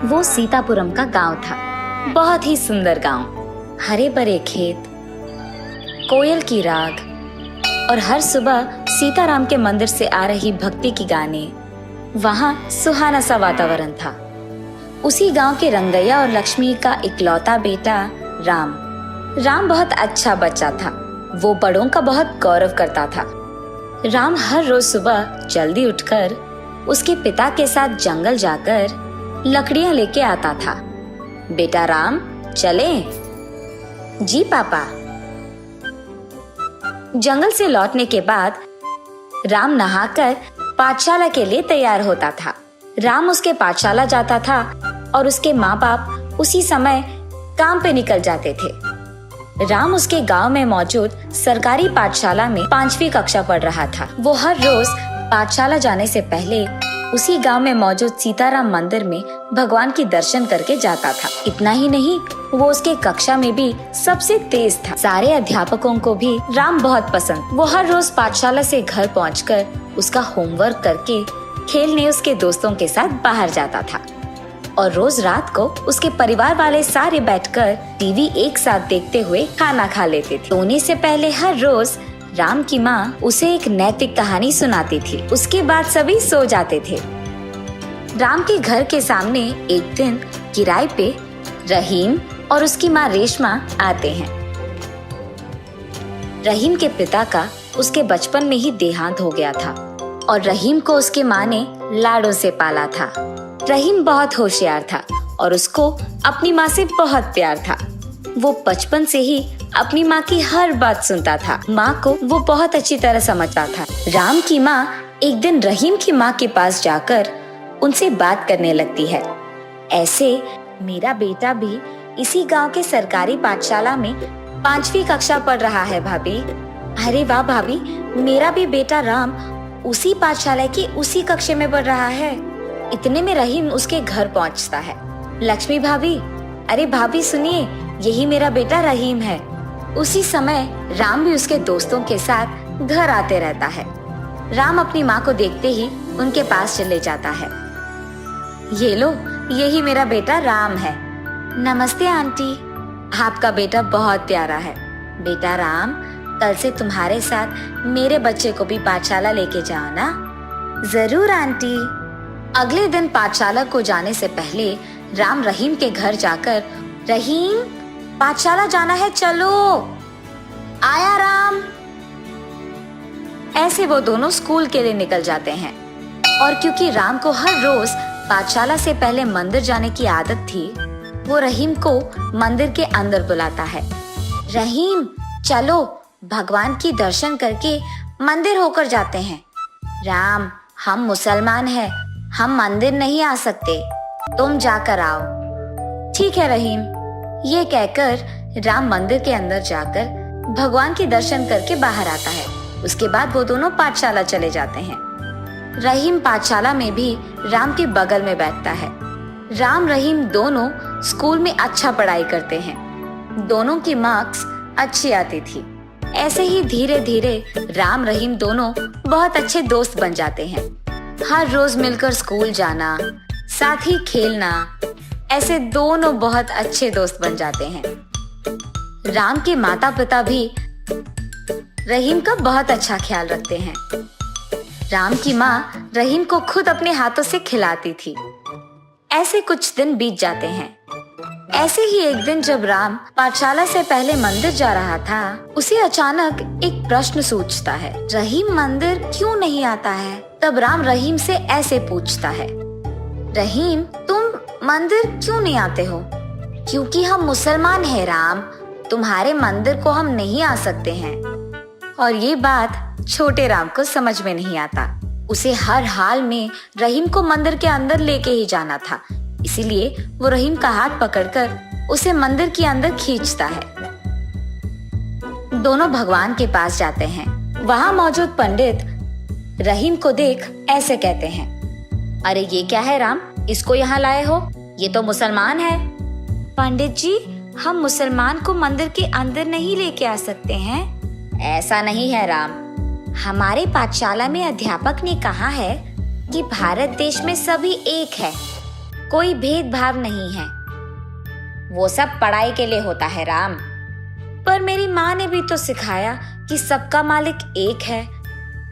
वो सीतापुरम का गांव था। बहुत ही सुंदर गांव, हरे भरे खेत, कोयल की राग और हर सुबह सीताराम के मंदिर से आ रही भक्ति की गाने। वहाँ सुहाना सा वातावरण था। उसी गांव के रंगैया और लक्ष्मी का इकलौता बेटा राम बहुत अच्छा बच्चा था। वो बड़ों का बहुत गौरव करता था। राम हर रोज सुबह जल्दी उठकर उसके पिता के साथ जंगल जाकर लकड़ियां लेके आता था। बेटा राम, चलें? जी पापा। जंगल से लौटने के बाद राम नहाकर पाठशाला के लिए तैयार होता था। राम उसके पाठशाला जाता था और उसके माँ बाप उसी समय काम पे निकल जाते थे। राम उसके गांव में मौजूद सरकारी पाठशाला में 5वीं कक्षा पढ़ रहा था। वो हर रोज पाठशाला जाने से पहले उसी गांव में मौजूद सीताराम मंदिर में भगवान की दर्शन करके जाता था। इतना ही नहीं, वो उसके कक्षा में भी सबसे तेज था। सारे अध्यापकों को भी राम बहुत पसंद। वो हर रोज पाठशाला से घर पहुंचकर उसका होमवर्क करके खेलने उसके दोस्तों के साथ बाहर जाता था और रोज रात को उसके परिवार वाले सारे बैठकर टीवी एक साथ देखते हुए खाना खा लेते थे। सोने से पहले हर रोज राम की माँ उसे एक नैतिक कहानी सुनाती थी। उसके बाद सभी सो जाते थे। राम के घर के सामने एक दिन किराए पे रहीम और उसकी माँ रेशमा आते हैं। रहीम के पिता का उसके बचपन में ही देहांत हो गया था और रहीम को उसके माँ ने लाडों से पाला था। रहीम बहुत होशियार था और उसको अपनी माँ से बहुत प्यार था। वो बचपन से ही अपनी माँ की हर बात सुनता था। माँ को वो बहुत अच्छी तरह समझता था। राम की माँ एक दिन रहीम की माँ के पास जाकर उनसे बात करने लगती है। ऐसे मेरा बेटा भी इसी गांव के सरकारी पाठशाला में 5वीं कक्षा पढ़ रहा है भाभी। अरे वाह भाभी, मेरा भी बेटा राम उसी पाठशाला की उसी कक्षा में पढ़ रहा है। इतने में रहीम उसके घर पहुंचता है। लक्ष्मी भाभी, अरे भाभी सुनिए, यही मेरा बेटा रहीम है। उसी समय राम भी उसके दोस्तों के साथ घर आते रहता है। राम अपनी माँ को देखते ही उनके पास चले जाता है। ये लो, यही मेरा बेटा राम है। नमस्ते आंटी, आपका बेटा बहुत प्यारा है। बेटा राम, कल से तुम्हारे साथ मेरे बच्चे को भी पाठशाला लेके जाओ ना। जरूर आंटी। अगले दिन पाठशाला को जाने से पहले राम रहीम के घर जाकर, रहीम पाठशाला जाना है, चलो। आया राम। ऐसे वो दोनों स्कूल के लिए निकल जाते हैं। और क्योंकि राम को हर रोज पाठशाला से पहले मंदिर जाने की आदत थी, वो रहीम को मंदिर के अंदर बुलाता है। रहीम, चलो भगवान की दर्शन करके मंदिर होकर जाते हैं। राम, हम मुसलमान हैं, हम मंदिर नहीं आ सकते, तुम जाकर आओ। ठीक है रहीम। ये कहकर राम मंदिर के अंदर जाकर भगवान के दर्शन करके बाहर आता है। उसके बाद वो दोनों पाठशाला चले जाते हैं। रहीम पाठशाला में भी राम के बगल में बैठता है। राम रहीम दोनों स्कूल में अच्छा पढ़ाई करते हैं। दोनों की मार्क्स अच्छी आती थी। ऐसे ही धीरे धीरे राम रहीम दोनों बहुत अच्छे दोस्त बन जाते हैं। हर रोज मिलकर स्कूल जाना, साथ ही खेलना, ऐसे दोनों बहुत अच्छे दोस्त बन जाते हैं। राम के माता पिता भी रहीम का बहुत अच्छा ख्याल रखते हैं। राम की माँ रहीम को खुद अपने हाथों से खिलाती थी। ऐसे कुछ दिन बीत जाते हैं। ऐसे ही एक दिन जब राम पाठशाला से पहले मंदिर जा रहा था, उसे अचानक एक प्रश्न सूझता है। रहीम मंदिर क्यों नहीं आता है? तब राम रहीम से ऐसे पूछता है, रहीम तुम मंदिर क्यों नहीं आते हो? क्योंकि हम मुसलमान हैं राम, तुम्हारे मंदिर को हम नहीं आ सकते हैं। और ये बात छोटे राम को समझ में नहीं आता। उसे हर हाल में रहीम को मंदिर के अंदर लेके ही जाना था। इसीलिए वो रहीम का हाथ पकड़कर उसे मंदिर के अंदर खींचता है। दोनों भगवान के पास जाते हैं। वहाँ मौजूद पंडित रहीम को देख ऐसे कहते हैं, अरे ये क्या है राम, इसको यहाँ लाए हो? ये तो मुसलमान है। पंडित जी, हम मुसलमान को मंदिर के अंदर नहीं लेके आ सकते हैं। ऐसा नहीं है राम, हमारे पाठशाला में अध्यापक ने कहा है कि भारत देश में सभी एक है, कोई भेदभाव नहीं है। वो सब पढ़ाई के लिए होता है राम। पर मेरी माँ ने भी तो सिखाया कि सबका मालिक एक है,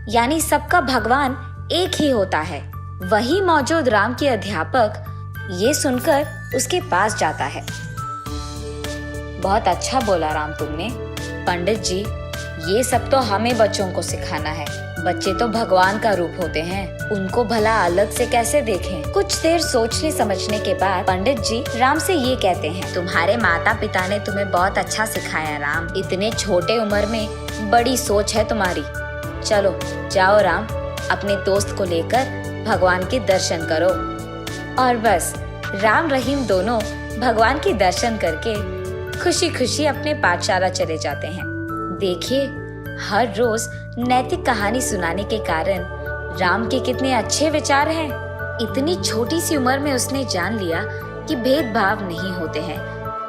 यानी सबका भगवान एक ही होता है। वही मौजूद राम के अध्यापक ये सुनकर उसके पास जाता है। बहुत अच्छा बोला राम तुमने। पंडित जी, ये सब तो हमें बच्चों को सिखाना है। बच्चे तो भगवान का रूप होते हैं, उनको भला अलग से कैसे देखें? कुछ देर सोचने समझने के बाद पंडित जी राम से ये कहते हैं, तुम्हारे माता पिता ने तुम्हें बहुत अच्छा सिखाया राम। इतने छोटे उम्र में बड़ी सोच है तुम्हारी। चलो जाओ राम, अपने दोस्त को लेकर भगवान के दर्शन करो। और बस राम रहीम दोनों भगवान के दर्शन करके खुशी खुशी अपने पाठशाला चले जाते हैं। देखिए, हर रोज नैतिक कहानी सुनाने के कारण राम के कितने अच्छे विचार हैं। इतनी छोटी सी उम्र में उसने जान लिया कि भेदभाव नहीं होते हैं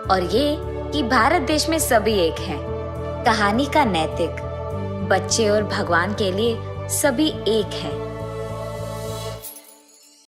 और ये कि भारत देश में सभी एक हैं। कहानी का नैतिक, बच्चे और भगवान के लिए सभी एक हैं।